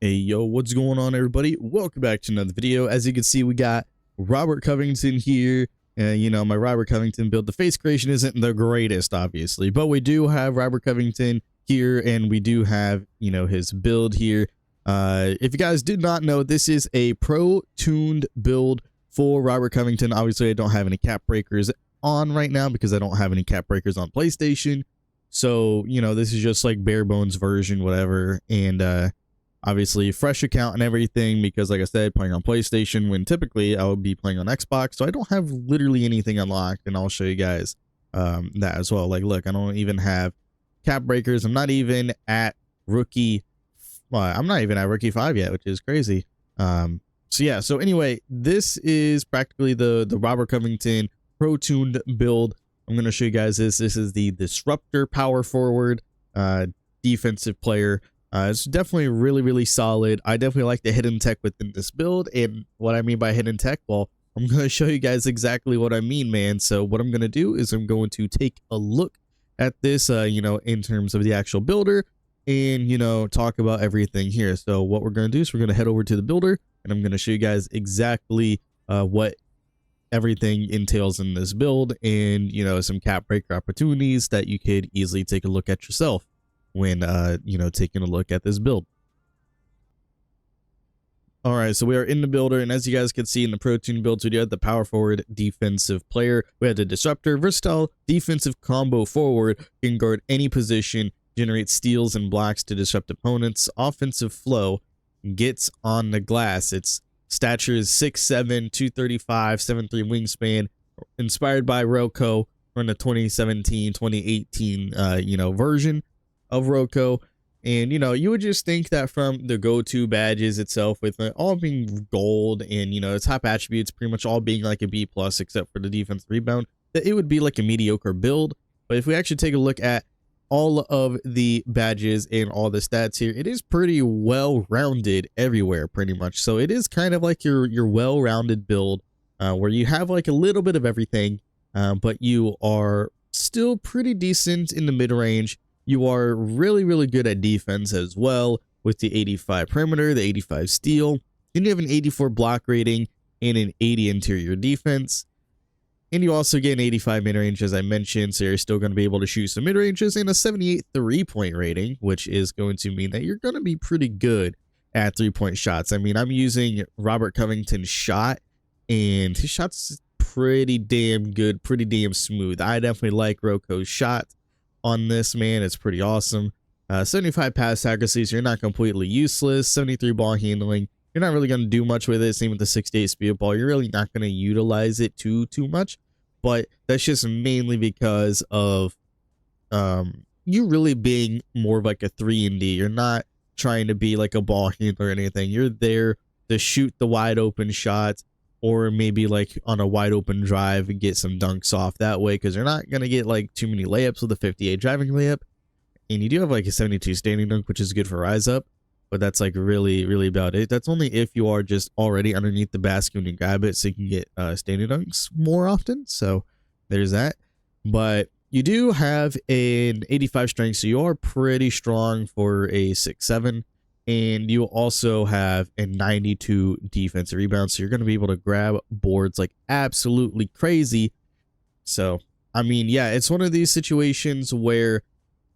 Hey, yo, what's going on, everybody? Welcome back to another video. As you can see, we got Robert Covington here. My Robert Covington build. The face creation isn't the greatest, obviously, but we do have Robert Covington here, and we do have, his build here. If you guys did not know, this is a pro-tuned build for Robert Covington. Obviously, I don't have any cap breakers on right now because I don't have any cap breakers on PlayStation. So, this is just like bare bones version, whatever. And, obviously fresh account and everything because, like I said, playing on PlayStation when typically I would be playing on Xbox, so I don't have literally anything unlocked, and I'll show you guys that as well. Like, look, I don't even have cap breakers. I'm not even at rookie. Well, I'm not even at rookie 5 yet, which is crazy. So anyway, this is practically the Robert Covington pro tuned build. I'm going to show you guys this. This is the Disruptor power forward defensive player. It's definitely really solid. I definitely like the hidden tech within this build. And what I mean by hidden tech, well, I'm going to show you guys exactly what I mean, man. So what I'm going to do is I'm going to take a look at this, in terms of the actual builder and, talk about everything here. So what we're going to do is we're going to head over to the builder, and I'm going to show you guys exactly what everything entails in this build and, some cap breaker opportunities that you could easily take a look at yourself when taking a look at this build. All right, so we are in the builder, and as you guys can see in the protein builds, we do have the power forward defensive player. We have the Disruptor, versatile defensive combo forward, can guard any position, generate steals and blocks to disrupt opponents. Offensive flow, gets on the glass. Its stature is 6'7", 235, 7'3" wingspan, inspired by Roco from the 2017-2018 version of Roco. And you would just think that from the go-to badges itself, with all being gold and its top attributes pretty much all being like a B+ except for the defense rebound, that it would be like a mediocre build. But if we actually take a look at all of the badges and all the stats here, it is pretty well-rounded everywhere pretty much. So it is kind of like your well-rounded build where you have like a little bit of everything, but you are still pretty decent in the mid-range. You are really good at defense as well, with the 85 perimeter, the 85 steal, and you have an 84 block rating and an 80 interior defense. And you also get an 85 mid-range, as I mentioned, so you're still going to be able to shoot some mid-ranges, and a 78 three-point rating, which is going to mean that you're going to be pretty good at three-point shots. I mean, I'm using Robert Covington's shot, and his shot's pretty damn good, pretty damn smooth. I definitely like Roco's shot on this, man. It's pretty awesome. 75 pass accuracy, so you're not completely useless. 73 ball handling, you're not really going to do much with it. Same with the 68 speed ball, you're really not going to utilize it too much, but that's just mainly because of you really being more of like a 3-and-D. You're not trying to be like a ball handler or anything. You're there to shoot the wide open shots, or maybe like on a wide open drive and get some dunks off that way, because you're not going to get like too many layups with a 58 driving layup. And you do have like a 72 standing dunk, which is good for rise up, but that's like really about it. That's only if you are just already underneath the basket when you grab it, so you can get standing dunks more often. So there's that. But you do have an 85 strength, so you are pretty strong for a 6'7". And you also have a 92 defensive rebound, so you're going to be able to grab boards like absolutely crazy. So, I mean, yeah, it's one of these situations where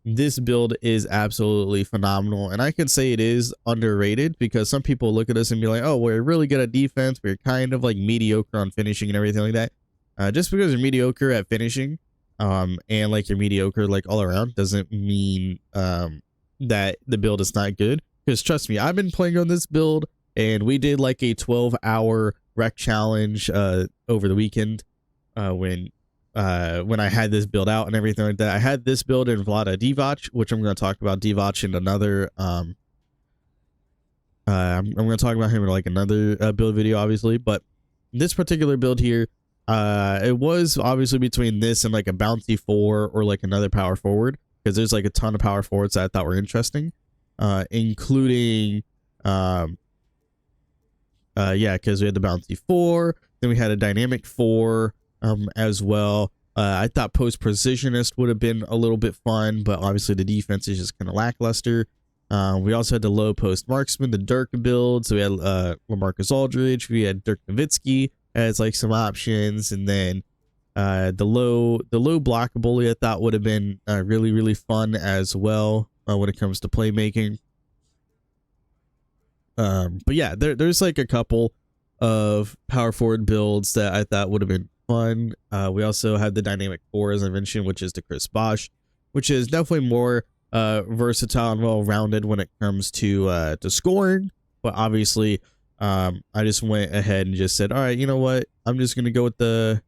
this build is absolutely phenomenal. And I can say it is underrated, because some people look at us and be like, oh, we're really good at defense, we're kind of like mediocre on finishing and everything like that. Just because you're mediocre at finishing and like you're mediocre like all around doesn't mean that the build is not good. Because trust me, I've been playing on this build, and we did like a 12-hour rec challenge over the weekend when I had this build out and everything like that. I had this build in Vlada Divac, which I'm going to talk about Divac in another. I'm going to talk about him in like another build video, obviously. But this particular build here, it was obviously between this and like a bouncy 4 or like another power forward, because there's like a ton of power forwards that I thought were interesting. Including because we had the bouncy 4, then we had a dynamic 4 as well. I thought post precisionist would have been a little bit fun, but obviously the defense is just kind of lackluster. We also had the low post marksman, the Dirk build. So we had LaMarcus Aldridge. We had Dirk Nowitzki as like some options, and then the low block bully I thought would have been really, really fun as well when it comes to playmaking. But yeah, there's like a couple of power forward builds that I thought would have been fun. We also had the dynamic 4, as I mentioned, which is the Chris Bosh, which is definitely more versatile and well-rounded when it comes to scoring. But obviously, I just went ahead and just said, all right, you know what? I'm just gonna go with the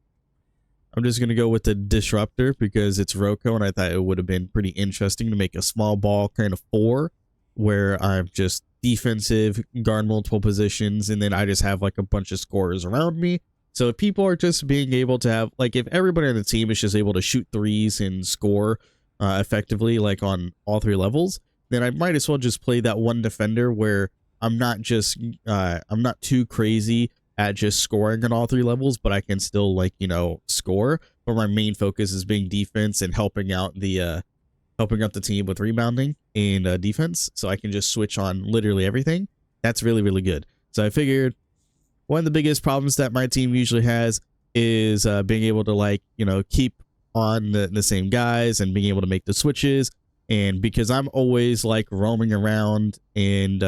Disruptor because it's Roco, and I thought it would have been pretty interesting to make a small ball kind of 4 where I'm just defensive, guard multiple positions, and then I just have like a bunch of scorers around me. So if people are just being able to have, like, if everybody on the team is just able to shoot threes and score effectively, like on all 3 levels, then I might as well just play that one defender where I'm not too crazy at just scoring on all 3 levels, but I can still, like, you know, score. But my main focus is being defense and helping out the team with rebounding and defense. So I can just switch on literally everything. That's really, really good. So I figured one of the biggest problems that my team usually has is being able to, like, you know, keep on the same guys and being able to make the switches. And because I'm always like roaming around and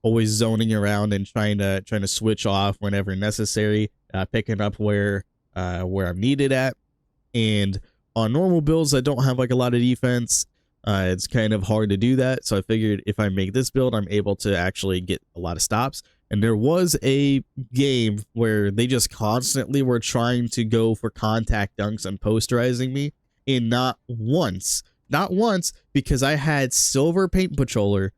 always zoning around and trying to switch off whenever necessary, picking up where I'm needed at. And on normal builds that don't have like a lot of defense, it's kind of hard to do that. So I figured if I make this build, I'm able to actually get a lot of stops. And there was a game where they just constantly were trying to go for contact dunks and posterizing me, and not once, because I had Silver Paint Patroller,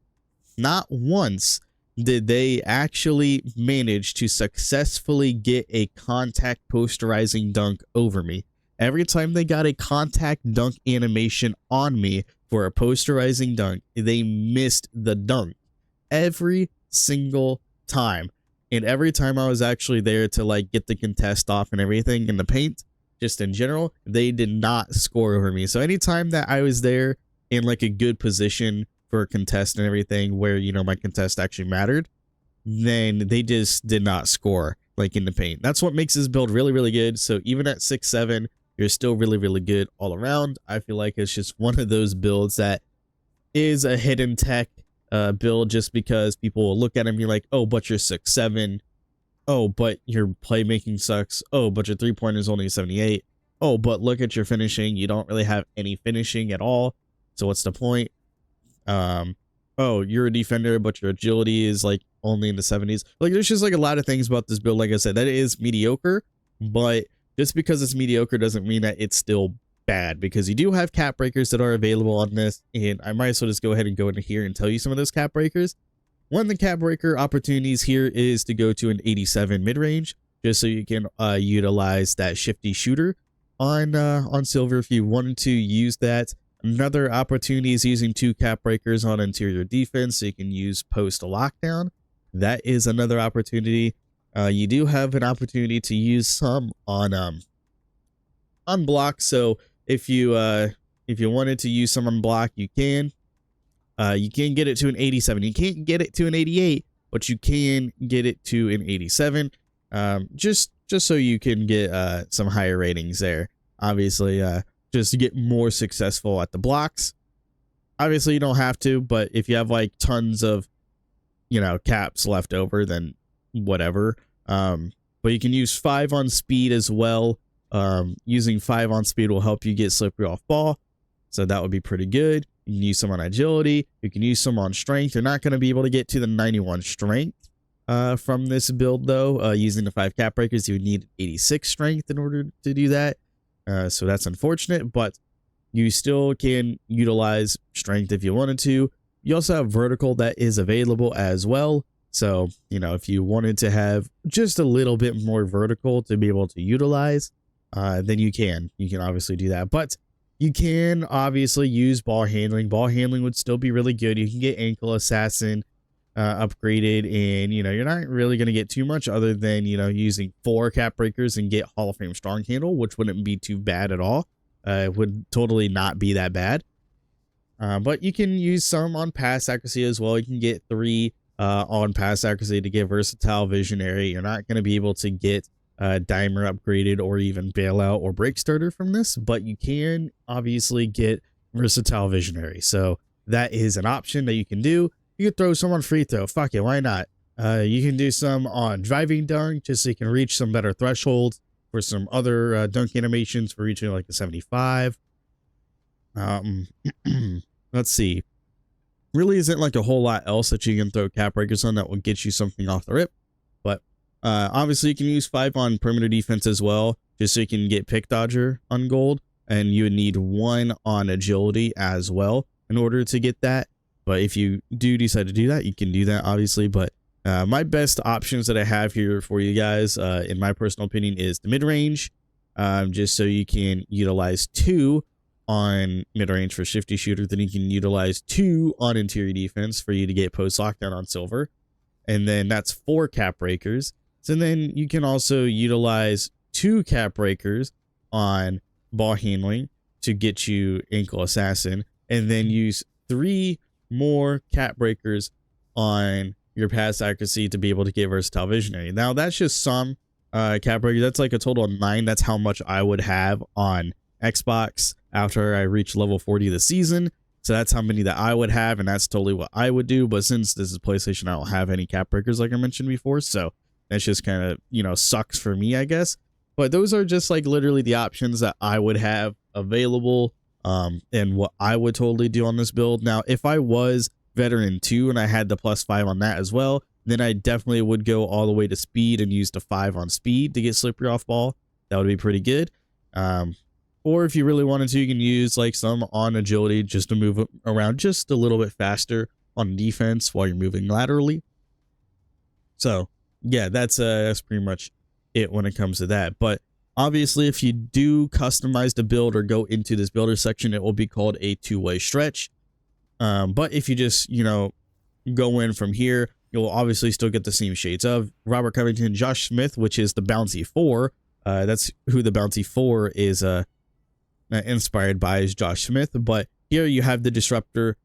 not once did they actually manage to successfully get a contact posterizing dunk over me. Every time they got a contact dunk animation on me for a posterizing dunk, they missed the dunk every single time. And every time I was actually there to like get the contest off and everything in the paint, just in general, they did not score over me. So anytime that I was there in like a good position for a contest and everything where, you know, my contest actually mattered, then they just did not score like in the paint. That's what makes this build really, really good. So even at 6'7", you're still really, really good all around. I feel like it's just one of those builds that is a hidden tech build, just because people will look at it and be like, oh, but you're 6'7". Oh, but your playmaking sucks. Oh, but your 3-pointer is only 78. Oh, but look at your finishing. You don't really have any finishing at all. So what's the point? Oh, you're a defender, but your agility is like only in the 70s. Like, there's just like a lot of things about this build. Like I said, that is mediocre, but just because it's mediocre doesn't mean that it's still bad, because you do have cap breakers that are available on this, and I might as well just go ahead and go into here and tell you some of those cap breakers. One of the cap breaker opportunities here is to go to an 87 mid-range, just so you can utilize that shifty shooter on silver if you wanted to use that. Another opportunity is using 2 cap breakers on interior defense, so you can use post lockdown. That is another opportunity. You do have an opportunity to use some on block. So if you wanted to use some on block, you can. You can get it to an 87. You can't get it to an 88, but you can get it to an 87. Just so you can get some higher ratings there. Obviously, just to get more successful at the blocks. Obviously, you don't have to, but if you have like tons of, you know, caps left over, then whatever. But you can use 5 on speed as well. Using 5 on speed will help you get slippery off ball, so that would be pretty good. You can use some on agility. You can use some on strength. You're not going to be able to get to the 91 strength from this build, though. Using the 5 cap breakers, you would need 86 strength in order to do that. So that's unfortunate, but you still can utilize strength if you wanted to. You also have vertical that is available as well. So, you know, if you wanted to have just a little bit more vertical to be able to utilize, then you can obviously do that. But you can obviously use ball handling. Ball handling would still be really good. You can get ankle assassin upgraded, and, you know, you're not really going to get too much other than, you know, using 4 cap breakers and get Hall of Fame strong handle, which wouldn't be too bad at all. It would totally not be that bad. But you can use some on pass accuracy as well. You can get 3 on pass accuracy to get versatile visionary. You're not going to be able to get dimer upgraded or even bailout or break starter from this, but you can obviously get versatile visionary. So that is an option that you can do. You can throw some on free throw. Fuck it, why not? You can do some on driving dunk just so you can reach some better thresholds for some other dunk animations for reaching like the 75. Let's see. Really isn't like a whole lot else that you can throw cap breakers on that will get you something off the rip. But obviously you can use 5 on perimeter defense as well, just so you can get pick dodger on gold. And you would need 1 on agility as well in order to get that. But if you do decide to do that, you can do that obviously. But my best options that I have here for you guys, in my personal opinion, is the mid-range, just so you can utilize 2 on mid-range for shifty shooter. Then you can utilize 2 on interior defense for you to get post lockdown on silver. And then that's 4 cap breakers. So then you can also utilize 2 cap breakers on ball handling to get you ankle assassin, and then use 3 more cap breakers on your pass accuracy to be able to get versatile visionary. Now that's just some cap breakers. That's like a total of 9. That's how much I would have on Xbox after I reach level 40 of the season. So that's how many that I would have, and that's totally what I would do. But since this is PlayStation, I don't have any cap breakers like I mentioned before, so that's just kind of, you know, sucks for me, I guess. But those are just like literally the options that I would have available, and what I would totally do on this build. Now, if I was veteran 2 and I had the +5 on that as well, then I definitely would go all the way to speed and use the 5 on speed to get slippery off ball. That would be pretty good. Or if you really wanted to, you can use like some on agility just to move around just a little bit faster on defense while you're moving laterally. So yeah, that's pretty much it when it comes to that. But obviously, if you do customize the build or go into this builder section, it will be called a 2-way stretch. But if you just, you know, go in from here, you'll obviously still get the same shades of Robert Covington, Josh Smith, which is the bouncy 4. That's who the bouncy 4 is inspired by, is Josh Smith. But here you have the Disruptor.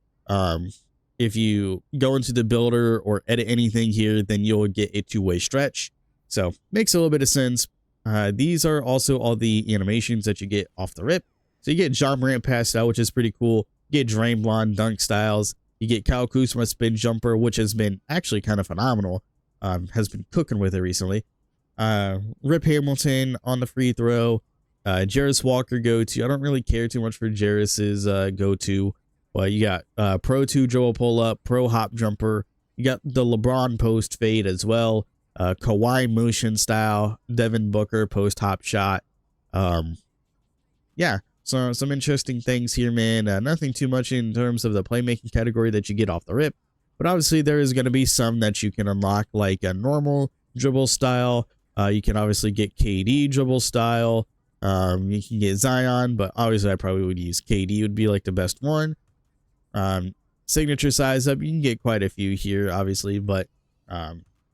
If you go into the builder or edit anything here, then you'll get a 2-way stretch. So makes a little bit of sense. These are also all the animations that you get off the rip. So you get John Morant passed out, which is pretty cool. You get Draymond dunk styles. You get Kyle Kuzma spin jumper, which has been actually kind of phenomenal. Has been cooking with it recently. Rip Hamilton on the free throw. Jarris Walker go-to. I don't really care too much for Jarris's go-to. But you got Pro 2 dribble pull-up, Pro hop jumper. You got the LeBron post fade as well. Kawhi motion style, Devin Booker post hop shot. Yeah, so some interesting things here, man. Nothing too much in terms of the playmaking category that you get off the rip. But obviously there is going to be some that you can unlock, like a normal dribble style. You can obviously get KD dribble style. You can get Zion, but obviously I probably would use KD, would be like the best one. Signature size up, you can get quite a few here, obviously, but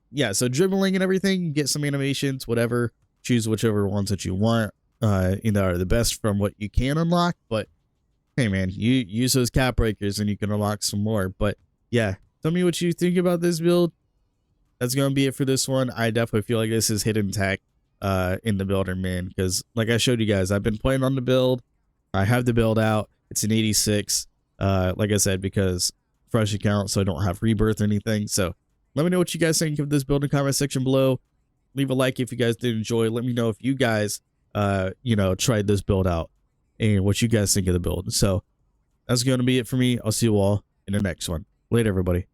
yeah, so dribbling and everything, you get some animations, whatever. Choose whichever ones that you want, you know, are the best from what you can unlock. But hey, man, you use those cap breakers and you can unlock some more. But yeah, tell me what you think about this build. That's gonna be it for this one. I definitely feel like this is hidden tech in the builder, man, because like I showed you guys, I've been playing on the build. I have the build out. It's an 86. Like I said, because fresh account, so I don't have rebirth or anything. So let me know what you guys think of this build in the comment section below. Leave a like if you guys did enjoy. Let me know if you guys, you know, tried this build out and what you guys think of the build. So that's going to be it for me. I'll see you all in the next one. Later, everybody.